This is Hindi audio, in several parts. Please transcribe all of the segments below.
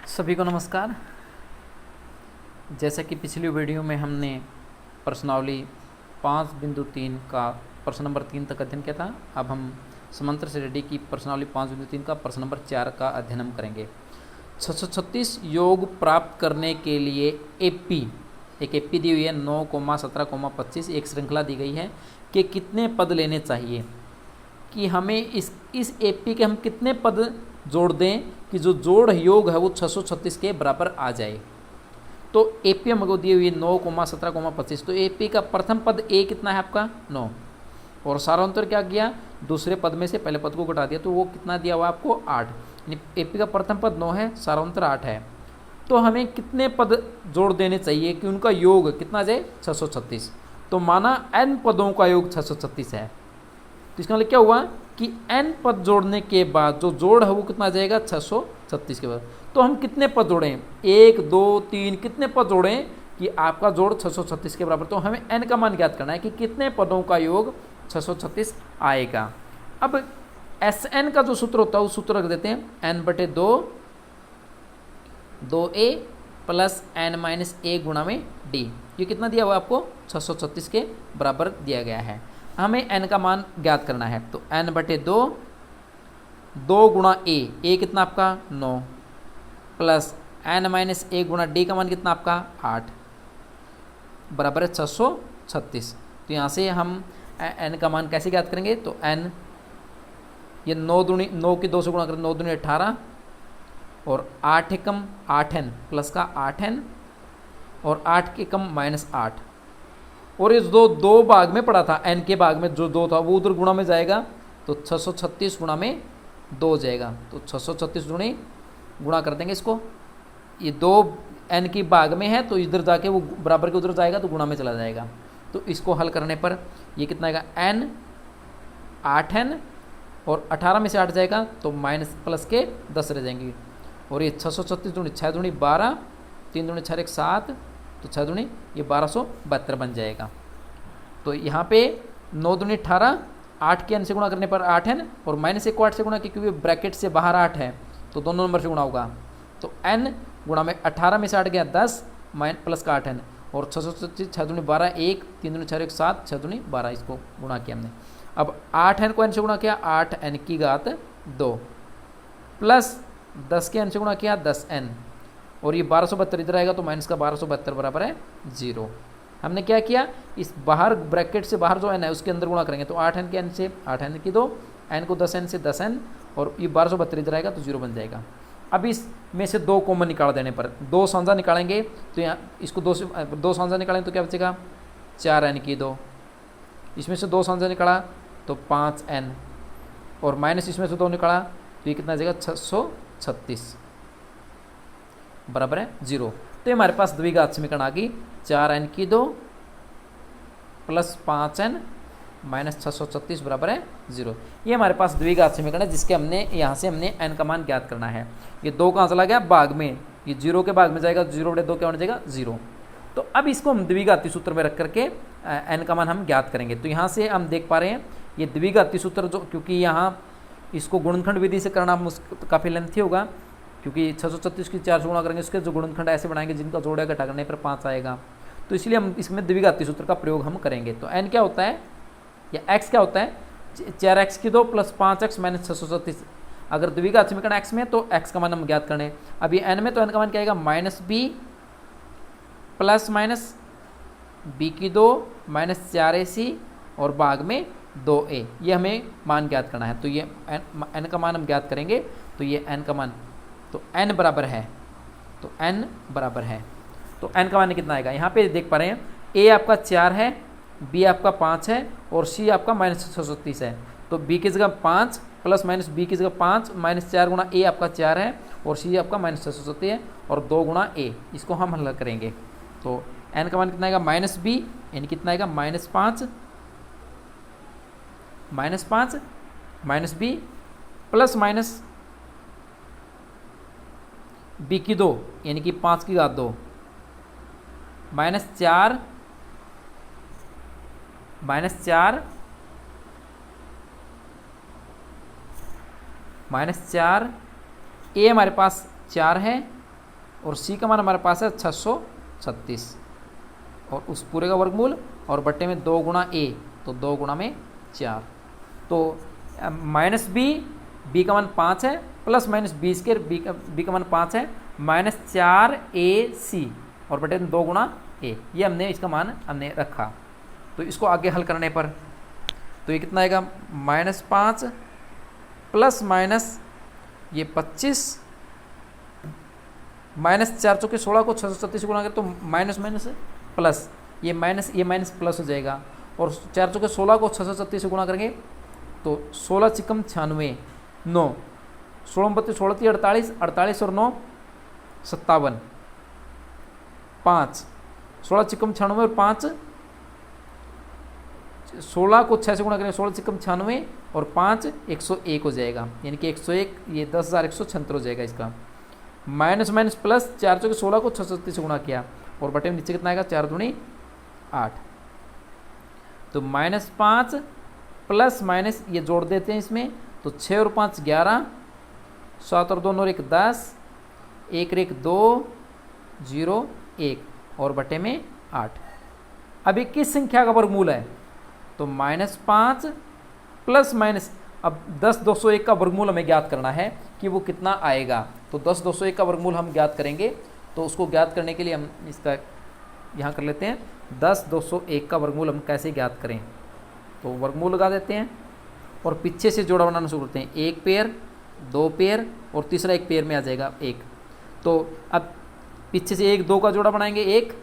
सभी को नमस्कार। जैसा कि पिछली वीडियो में हमने प्रश्नावली 5.3 का प्रश्न नंबर 3 तक अध्ययन किया था, अब हम समांतर श्रेणी की प्रश्नावली 5.3 का प्रश्न नंबर 4 का अध्ययन हम करेंगे। 636 योग प्राप्त करने के लिए एक एपी दी हुई है 9, 17, 25 एक श्रृंखला दी गई है कि कितने पद लेने चाहिए, कि हमें इस एपी के हम कितने पद जोड़ दें कि जो जोड़ योग है वो 636 के बराबर आ जाए। तो एपी हमको दी हुई है 9, 17, 25। तो एपी का प्रथम पद ए कितना है आपका 9, और सारांतर क्या किया, दूसरे पद में से पहले पद को घटा दिया, तो वो कितना दिया हुआ आपको 8। एपी का प्रथम पद 9 है, सारांतर 8 है। तो हमें कितने पद जोड़ देने चाहिए कि उनका योग कितना जाए 636। तो माना n पदों का योग 636 है, तो इसका मतलब क्या हुआ कि n पद जोड़ने के बाद जो जोड़ है वो कितना आ जाएगा 636 के बाद। तो हम कितने पद जोड़ें, 1, 2, 3 कितने पद जोड़ें कि आपका जोड़ 636 के बराबर। तो हमें n का मान ज्ञात करना है कि कितने पदों का योग 636 आएगा। अब Sn का जो सूत्र होता है उस सूत्र रख देते हैं n/2 2a प्लस n-a गुणा में d। ये कितना दिया हुआ आपको 636 के बराबर दिया गया है। हमें n का मान ज्ञात करना है, तो n/2 2 गुणा a कितना आपका 9 प्लस n-a गुणा d का मान कितना आपका 8 बराबर है 636। तो यहाँ से हम n का मान कैसे ज्ञात करेंगे, तो n ये 9 की 2 से गुणा करें, 9 दूनी 18 और 8 एकम 8n प्लस का 8n और 8 के कम -8, और इस दो भाग में पड़ा था, n के भाग में जो 2 था वो उधर गुणा में जाएगा, तो 636 गुणा में 2 जाएगा। तो 636 गुणा कर देंगे इसको, ये 2 n की भाग में है तो इधर जाके वो बराबर के उधर जाएगा तो गुणा में चला जाएगा। तो इसको हल करने पर ये कितना आएगा n 8n और 18 में से 8 जाएगा तो माइनस प्लस के 10 रह जाएंगे, और ये 636 दूनी 6 दूनी 12, 3 दूनी 6 7, तो 6 दूनी ये 1272 बन जाएगा। तो यहाँ पे 9 दूनी 18, 8 के n से गुणा करने पर 8n और -1 को 8 से गुणा क्योंकि ब्रैकेट से बाहर 8 है तो दोनों नंबर से गुणा होगा। तो n गुणा में 18 में से 8 गया 10 प्लस का 8n और 636 6 दूनी 12 1, 3 दूनी 6 7, 6 दूनी 12, इसको गुणा किया हमने। अब 8n को n से गुणा किया 8n की घात 2 प्लस 10 के n से गुणा किया 10n और ये 1272 इधर आएगा तो माइनस का 1272 बराबर है 0। हमने क्या किया, इस बाहर ब्रैकेट से बाहर जो n है उसके अंदर गुणा करेंगे, तो 8n के n से 8n की 2, n को 10n से 10n और ये 1272 इधर आएगा तो 0 बन जाएगा। अब इसमें से 2 कॉमन निकाल देने पर 2 सांझा निकालेंगे, तो यहाँ इसको 2 सांझा निकालेंगे तो क्या बचेगा 4n की 2, इसमें से 2 सांझा निकाला तो 5n और माइनस इसमें से 2 निकाला तो ये कितना जाएगा 636 बराबर है 0। तो हमारे पास द्विघात समीकरण आ गई 4n की 2 प्लस 5n माइनस 636 बराबर है 0। ये हमारे पास द्विघात समीकरण है जिसके हमने यहाँ से हमने n का मान ज्ञात करना है। ये 2 कहाँ चला गया भाग में, ये 0 के भाग में जाएगा, 0/2 क्या होना जाएगा 0। तो अब इसको हम द्विघाती सूत्र में रख करके n का मान हम ज्ञात करेंगे। तो यहाँ से हम देख पा रहे हैं ये द्विघाती सूत्र जो, क्योंकि यहाँ इसको गुणनखंड विधि से करना काफ़ी लेंथी होगा, क्योंकि 636 की 4 से गुणा करेंगे, उसके जो गुणनखंड ऐसे बनाएंगे जिनका जोड़ घटा करने पर 5 आएगा, तो इसलिए हम इसमें द्विघाती सूत्र का प्रयोग हम करेंगे। तो n क्या होता है या x क्या होता है 4x की 2 प्लस 5x माइनस 636। अगर द्विघात समीकरण x में तो x का मान हम ज्ञात करें, अब ये n में तो n का मान क्या आएगा -b प्लस माइनस b की 2 माइनस 4ac और भाग में 2a, ये हमें मान ज्ञात करना है। तो ये n का मान हम ज्ञात करेंगे, तो ये n का मान, तो n बराबर है, तो n बराबर है, तो n का मान कितना आएगा, यहाँ पे देख पा रहे हैं a आपका 4 है, b आपका 5 है और c आपका -636 है। तो b की जगह 5 प्लस माइनस b की जगह 5 माइनस 4 गुणा a आपका 4 है और c आपका -636 है और 2 गुणा a, इसको हम हल करेंगे। तो n का मान कितना आएगा -b, n कितना आएगा -5 minus b plus minus b की 2 यानी कि 5 की घात 2 -4 -4 a हमारे पास 4 है और सी का मान हमारे पास है 636 और उस पूरे का वर्गमूल और बट्टे में 2 गुणा ए, तो 2 गुणा में 4। तो माइनस बी का मान 5 है, प्लस माइनस बी स्क्र बी का मान 5 है, माइनस 4ac और बटे में 2 गुणा ए, ये हमने इसका मान हमने रखा। तो इसको आगे हल करने पर तो ये कितना आएगा, -5 प्लस माइनस ये 25 -4 चौके 16 को 636 गुणा करें तो माइनस माइनस प्लस, ये माइनस प्लस हो जाएगा, और 4 चौके 16 को 636 से गुणा करेंगे तो 16 चिकम 96, 9 16 32 16 48, 48 और 9 57, 5 16 चिकम 96 और 5 16 को 6 से गुणा करेंगे 16 चिकम 96 और 5 101 हो जाएगा, यानी कि 101 ये 10,176 हो जाएगा इसका। माइनस माइनस प्लस 4 चौके 16 को 636 से गुणा किया और बटे में नीचे कितना आएगा, 4 दूनी 8। तो -5 प्लस माइनस ये जोड़ देते हैं इसमें, तो 6 और 5 11, 7 और 2 और 1 10, 1 और 1 2 0 1 और बटे में 8। अभी किस संख्या का वर्गमूल है, तो -5 प्लस माइनस, अब 10 201 का वर्गमूल हमें ज्ञात करना है कि वो कितना आएगा। तो 10 201 का वर्गमूल हम ज्ञात करेंगे, तो उसको ज्ञात करने के लिए हम इसका यहाँ कर लेते हैं 10 201 का वर्गमूल हम कैसे ज्ञात करें। तो वर्गमूल लगा देते हैं और पीछे से जोड़ा बनाना शुरू करते हैं, 1 पेयर 2 पेयर और तीसरा 1 पेयर में आ जाएगा 1। तो अब पीछे से 1 2 का जोड़ा बनाएंगे, 1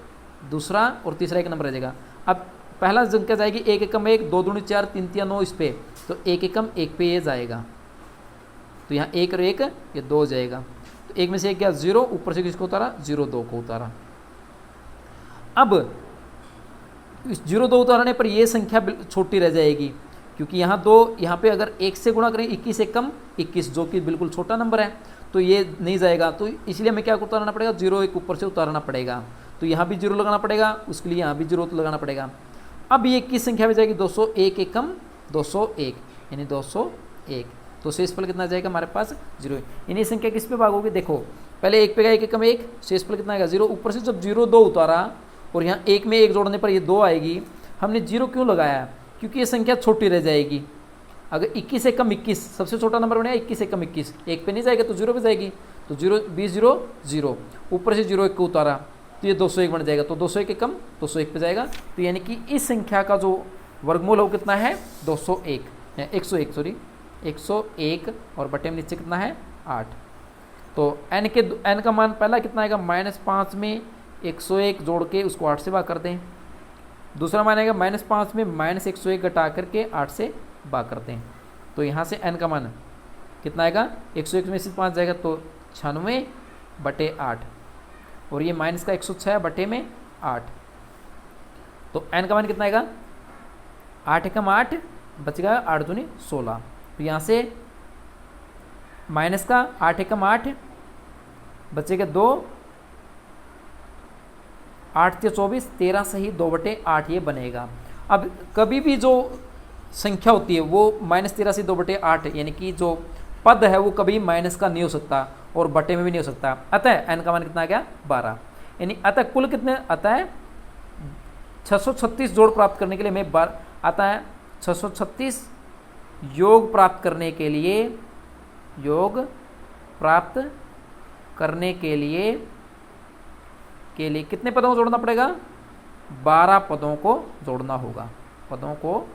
दूसरा और तीसरा 1 नंबर आ जाएगा। अब पहला संख्या जाएगी 1 एकम 1, 2 दूनी 4 3 3 9 इस पे, तो 1 एकम 1 पे ये जाएगा, तो यहाँ 1 और 1 ये 2 हो जाएगा। तो 1 में से 1 गया 0, ऊपर से किसको उतारा 0 2 को उतारा। अब इस 0 2 उतारने पर ये संख्या छोटी रह जाएगी, क्योंकि यहाँ 2 यहाँ पे अगर 1 से गुणा करें 21 एकम 21 जो कि बिल्कुल छोटा नंबर है, तो ये नहीं जाएगा। तो इसलिए हमें क्या उतारना पड़ेगा, 0 1 ऊपर से उतारना पड़ेगा। तो यहाँ भी 0 लगाना पड़ेगा, उसके लिए यहाँ भी 0 लगाना पड़ेगा। अब ये किस संख्या में जाएगी, 201 एकम 201 यानी 201। तो शेषफल कितना जाएगा हमारे पास 0। यानी ये संख्या किस पे भाग होगी, देखो पहले 1 पे गया 1 एकम 1, शेषफल कितना आएगा 0। ऊपर से जब 0 2 उतारा और यहाँ 1 में 1 जोड़ने पर ये 2 आएगी। हमने 0 क्यों लगाया, क्योंकि ये संख्या छोटी रह जाएगी। अगर 21 एकम 21 सबसे छोटा नंबर बनेगा, 21 एकम 21 1 पे नहीं जाएगा तो 0 पे जाएगी, तो 0 20 0 0, ऊपर से 0 1 को उतारा तो ये 201 बन जाएगा, तो 201 एकम 201 पे जाएगा। तो यानी कि इस संख्या का जो वर्गमूल हो कितना है 201 101 सॉरी 101 और बटे में नीचे कितना है 8। तो n का मान पहला कितना आएगा, -5 में 101 जोड़ के उसको 8 से भाग कर दें। दूसरा मान आएगा -5 में -101 घटा करके 8 से भाग करते हैं। तो यहाँ से n का मान कितना आएगा, 101 में से 5 जाएगा तो 96 बटे 8 और ये माइनस का 106 बटे में 8। तो n का मान कितना आएगा, 8 एकम 8 बच गया 8 दूनी 16। तो यहाँ से माइनस का 8 एकम 8 बचेगा 2, 8 से 24 13 सही 2 बटे 8 ये बनेगा। अब कभी भी जो संख्या होती है वो -13 से 2 बटे 8 यानी कि जो पद है वो कभी माइनस का नहीं हो सकता और बटे में भी नहीं हो सकता। अतः n का मान कितना आ गया 12। यानी अतः कुल कितने आता है 636 जोड़ प्राप्त करने के लिए हमें आता है 636 योग प्राप्त करने के लिए कितने पदों को जोड़ना पड़ेगा, 12 पदों को जोड़ना होगा। पदों को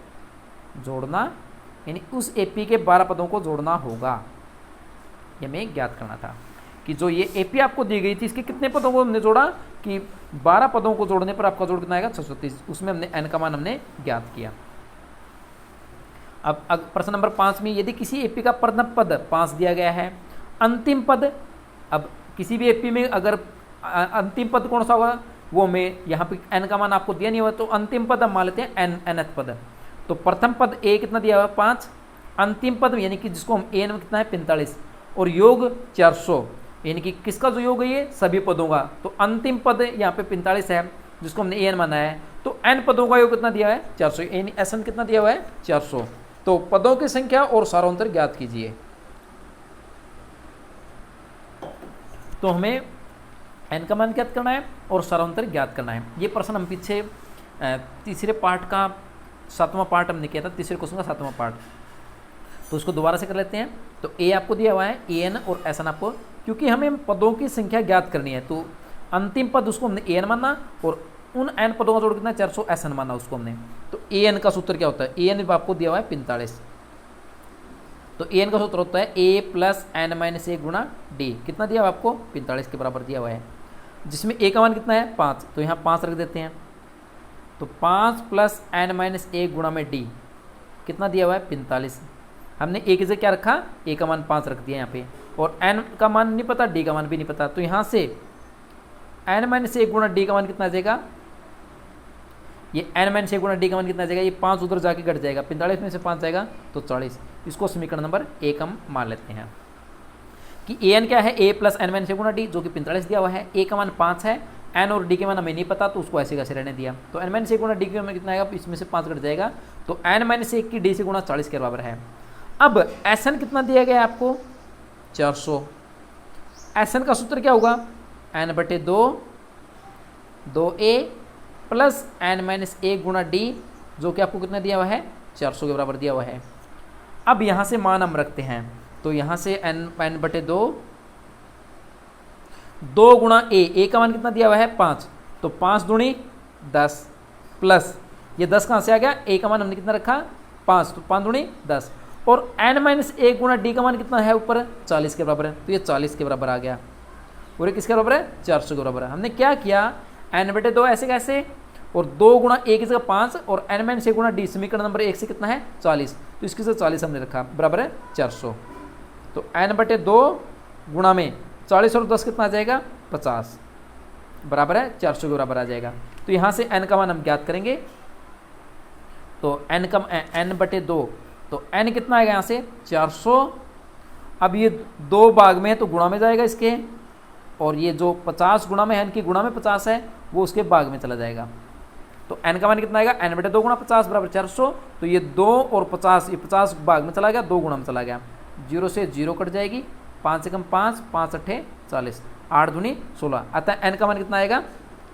जोड़ना यानी उस एपी के 12 पदों को जोड़ना होगा। ये हमें ज्ञात करना था कि जो ये एपी आपको दी गई थी इसके कितने पदों को हमने जोड़ा, कि 12 पदों को जोड़ने पर आपका जोड़ कितना आएगा 636। उसमें हमने n का मान हमने ज्ञात किया। अब प्रश्न नंबर 5 में यदि किसी एपी का प्रथम पद 5 दिया गया है, अंतिम पद, अब किसी भी एपी में अगर अंतिम पद कौन सा होगा वो हमें यहाँ पे n का मान आपको दिया नहीं हुआ, तो अंतिम पद हम मान लेते हैं nth पद। तो प्रथम पद a कितना दिया हुआ 5, अंतिम पद यानी कि जिसको हम an में कितना है 45 और योग 400 यानी कि किसका जो योग है ये सभी पदों का। तो अंतिम पद यहाँ पे 45 है जिसको हमने an माना है, तो n पदों का योग कितना दिया है 400 यानी SN कितना दिया हुआ है 400। तो पदों की संख्या और सारांतर ज्ञात कीजिए। तो हमें एन का मान ज्ञात करना है और सारांतर ज्ञात करना है। ये प्रश्न हम पीछे तीसरे पार्ट का 7वां पार्ट हमने किया था, तीसरे क्वेश्चन का 7वां पार्ट, तो उसको दोबारा से कर लेते हैं। तो ए आपको दिया हुआ है ए एन और एस एन आपको, क्योंकि हमें पदों की संख्या ज्ञात करनी है तो अंतिम पद उसको हमने ए एन माना और उन एन पदों का जोड़ कितना 400 एस एन माना उसको हमने। तो ए एन का सूत्र क्या होता है, ए एन आपको दिया हुआ है 45, तो ए एन का सूत्र होता है ए प्लस एन माइनस ए गुणा डी, कितना दिया हुआ आपको 45 के बराबर दिया हुआ है, जिसमें ए का मान कितना है 5, तो यहाँ 5 रख देते हैं। तो 5 प्लस एन माइनस ए गुणा में डी कितना दिया हुआ है 45, हमने ए की जगह क्या रखा, ए का मान 5 रख दिया यहाँ पे, और एन का मान नहीं पता, डी का मान भी नहीं पता, तो यहाँ से एन माइनस ए गुणा डी का मान कितना आ जाएगा, ये एन माइनस ए गुणा डी का मान कितना आ जाएगा, ये 5 उधर जाके घट जाएगा, 45 में से 5 जाएगा तो 40, इसको समीकरण नंबर 1 हम मान लेते हैं कि ए एन क्या है, ए प्लस एन माइनस ए गुणा डी, जो कि 45 दिया हुआ है, ए का मान 5 है, एन और डी के मान हमें नहीं पता तो उसको ऐसे कैसे रहने दिया, तो एन माइनस ए गुणा डी के मान कितना आएगा, इसमें से 5 घट जाएगा, तो एन माइनस ए की डी से गुणा 40 के बराबर है। अब एस एन कितना दिया गया है आपको 400, एस एन का सूत्र क्या होगा, एन बटे 2 ए प्लस एन माइनस ए गुणा डी, जो कि आपको कितना दिया हुआ है 400 के बराबर दिया हुआ है। अब यहाँ से मान हम रखते हैं, तो यहाँ से एन बटे 2 गुणा ए का मान कितना दिया हुआ है 5, तो 5 दूनी 10 प्लस ये 10 कहाँ से आ गया, ए का मान हमने कितना रखा 5, तो 5 दूनी 10, और एन माइनस ए गुणा डी का मान कितना है ऊपर 40 के बराबर है, तो ये 40 के बराबर आ गया, और ये किसके बराबर है 400 के बराबर है। हमने क्या किया, एन बटे 2 ऐसे कैसे, और 2 गुणा ए की जगह 5 और एन माइनस ए गुणा डी, समीकरण नंबर 1 से कितना है 40, तो इसकी जगह 40 हमने रखा बराबर है 400, तो एन बटे 2 गुणा में 40 और 10 कितना आ जाएगा 50 बराबर है 400 के बराबर आ जाएगा। तो यहाँ से एन का मान हम ज्ञात करेंगे, तो एन बटे 2, तो एन कितना आएगा यहाँ से 400, अब ये 2 भाग में है तो गुणा में जाएगा इसके, और ये जो 50 गुणा में है, एन की गुणा में 50 है वो उसके भाग में चला जाएगा, तो एन का मान कितना आएगा, एन बटे 2 गुणा 50 बराबर 400, तो ये 2 और 50, ये 50 भाग में चला गया, 2 गुणा में चला गया, 0 से 0 कट जाएगी, 5 से कम 5, 5 अट्ठे 40, 8 दूनी 16, अतः एन का मान कितना आएगा,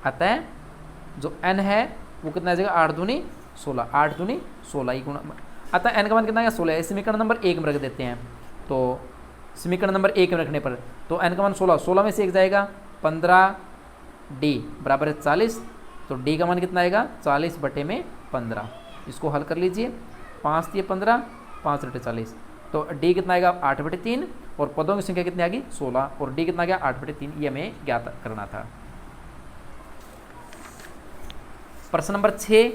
अतः जो एन है वो कितना आ जाएगा 8 दूनी 16, 8 दूनी 16 ही गुणा, अतः एन का मान कितना आएगा 16, समीकरण नंबर 1 में रख देते हैं, तो समीकरण नंबर 1 में रखने पर तो एन का मान 16, 16 में से 1 जाएगा 15 डी बराबर है 40, तो डी का मान कितना आएगा 40 बटे में 15, इसको हल कर लीजिए, 5 दिए 15, 5 बटे 40, तो डी कितना आएगा 8 बटे 3, और पदों की संख्या कितनी आ गई 16, और डी कितना आ गया 8 बटे 3, ये हमें ज्ञात करना था। प्रश्न नंबर 6,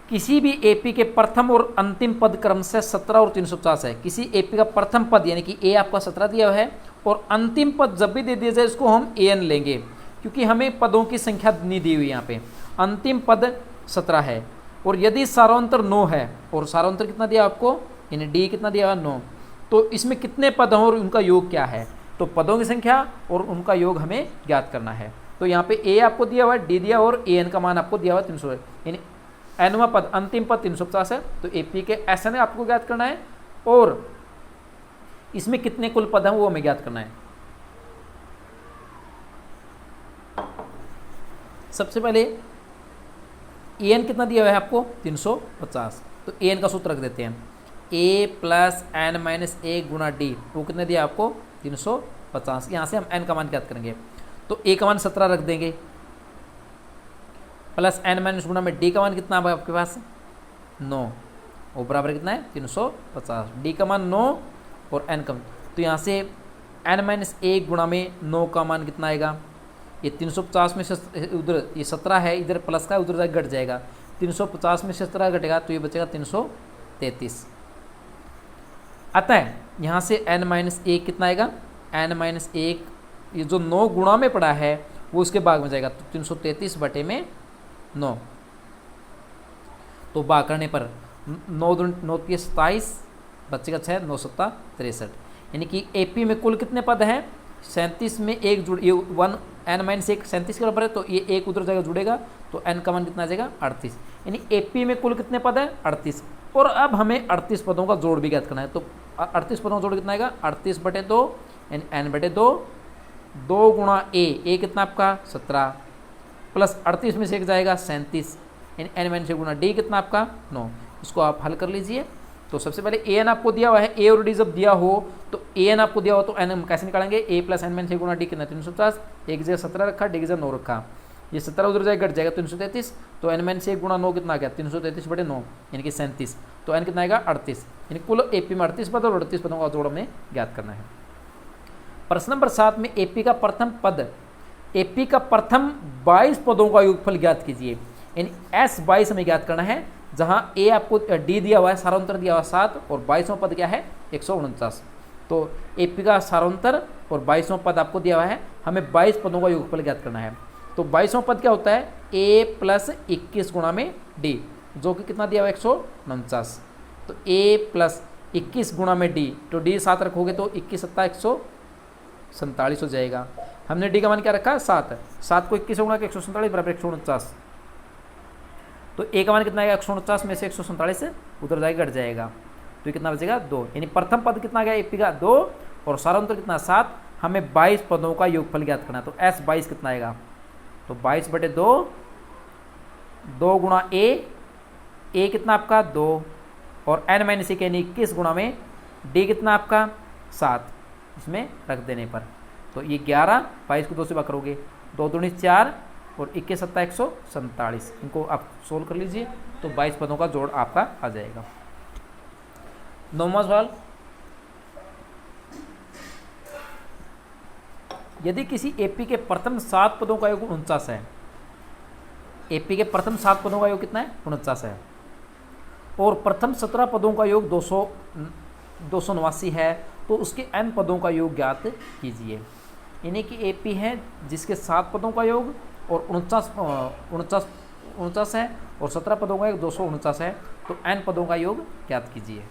किसी भी एपी के प्रथम और अंतिम पद क्रम से 17 और 350 है, किसी एपी का प्रथम पद यानी कि ए आपका 17 दिया हुआ है और अंतिम पद जब भी दे दिया जाए इसको हम ए एन लेंगे, क्योंकि हमें पदों की संख्या नहीं दी हुई यहाँ पे, अंतिम पद 17 है, और यदि सारांतर 9 है, और सारांतर कितना दिया आपको, यानी डी कितना दिया हुआ 9, तो इसमें कितने पद हैं और उनका योग क्या है, तो पदों की संख्या और उनका योग हमें ज्ञात करना है। तो यहाँ पे ए आपको दिया हुआ है, डी दिया और ए एन का मान आपको दिया हुआ 300 है, यानी एनवा पद अंतिम पद 350 है, तो एपी के एस एन आपको ज्ञात करना है, और इसमें कितने कुल पद हैं वो हमें ज्ञात करना है। सबसे पहले ए एन कितना दिया हुआ है आपको 350, तो ए एन का सूत्र रख देते हैं, ए प्लस एन माइनस ए गुणा डी, वो कितने दिया आपको 350, यहाँ से हम एन का मान ज्ञात करेंगे, तो ए का मान 17 रख देंगे, प्लस एन माइनस गुणा में डी का मान कितना है आपके पास 9, वो बराबर कितना है 350, डी का मान 9 और एन का, तो यहाँ से एन माइनस ए गुणा में 9 का मान कितना आएगा, ये 350 में से उधर ये 17 है, इधर प्लस का उधर घट जाएगा, 350 में से 17 घटेगा तो ये बचेगा 333, अतः यहाँ से एन माइनस 1 कितना आएगा, एन माइनस 1 ये जो 9 गुणा में पड़ा है वो उसके भाग में जाएगा, तो 333 बटे में 9, तो भाग करने पर 9 के 27 बचेगा 6, 9 7 63, यानी कि एपी में कुल कितने पद हैं 37 में एक जुड़, ये 1 एन माइनस 1 37 के बराबर है, तो ये एक उधर जाएगा जुड़ेगा, तो एन का मान कितना आ जाएगा 38, यानी एपी में कुल कितने पद हैं 38, और अब हमें 38 पदों का जोड़ भी ज्ञात करना है, तो 38 पदों का जोड़ कितना आएगा 38 बटे 2 यानी एन बटे 2 2 गुणा ए कितना आपका 17 प्लस 38 में से एक जाएगा 37, एन माइनस ए गुणा डी कितना आपका 9। इसको आप हल कर लीजिए। तो सबसे पहले ए एन आपको दिया हुआ है, ए और डी जब दिया हो तो ए एन आपको दिया हो तो एन हम कैसे निकालेंगे, ए प्लस एन माइनस ए गुणा डी कितना 350, एक जगह 17 रखा, डी की जगह 9 रखा, ये 17 उधर जाएगा घट जाएगा 333, तो एन माइनस ए गुणा 9 कितना आ गया 333 बटे 9 यानी कि 37, तो एन कितना आएगा 38, यानी कुल एपी में 38 पद और 38 पदों का जोड़ हमें ज्ञात करना है। प्रश्न नंबर 7 में एपी का प्रथम पद, एपी का प्रथम 22 पदों का योगफल ज्ञात कीजिए, यानी एस 22 हमें ज्ञात करना है, जहां ए आपको डी दिया हुआ है, सारांतर दिया हुआ 7 और 22वां पद क्या है 149। तो एपी का सारांतर और 22वां पद आपको दिया हुआ है, हमें 22 पदों का योगफल ज्ञात करना है। तो 22वां पद क्या होता है ए प्लस 21 गुणा में डी, जो कि कितना दिया हुआ है 149। तो ए प्लस 21 गुणा में डी, तो डी 7 रखोगे तो 21 सत्ता 147 हो जाएगा। हमने डी का मान क्या रखा 7, 7 को 21 गुणा के 147 बराबर 149, तो ए का मान कितना आएगा 149 में से 147 उधर जाएगा घट जाएगा, तो ये कितना बचेगा 2, यानी प्रथम पद कितना आ गया एपी का 2 और सारांतर कितना 7, हमें 22 पदों का योगफल ज्ञात करना है। तो एस 22 कितना आएगा, तो 22 बटे 2, 2 गुणा ए कितना आपका 2 और एन माइनस ए यानी 21 गुणा में डी कितना आपका 7, इसमें रख देने पर तो ये 11, 22 को 2 से भाग करोगे 2 दूनी 4 और 21 सत्ता 147, इनको आप सोल्व कर लीजिए तो 22 पदों का जोड़ आपका आ जाएगा। 9वां सवाल, यदि किसी एपी के प्रथम 7 पदों का योग 49 है, एपी के प्रथम 7 पदों का योग कितना है 49 है, और प्रथम 17 पदों का योग 289 है, तो उसके n पदों का योग ज्ञात कीजिए। यानी कि एपी है जिसके 7 पदों का योग और 49 है और 17 पदों का योग 249 है, तो n पदों का योग ज्ञात कीजिए।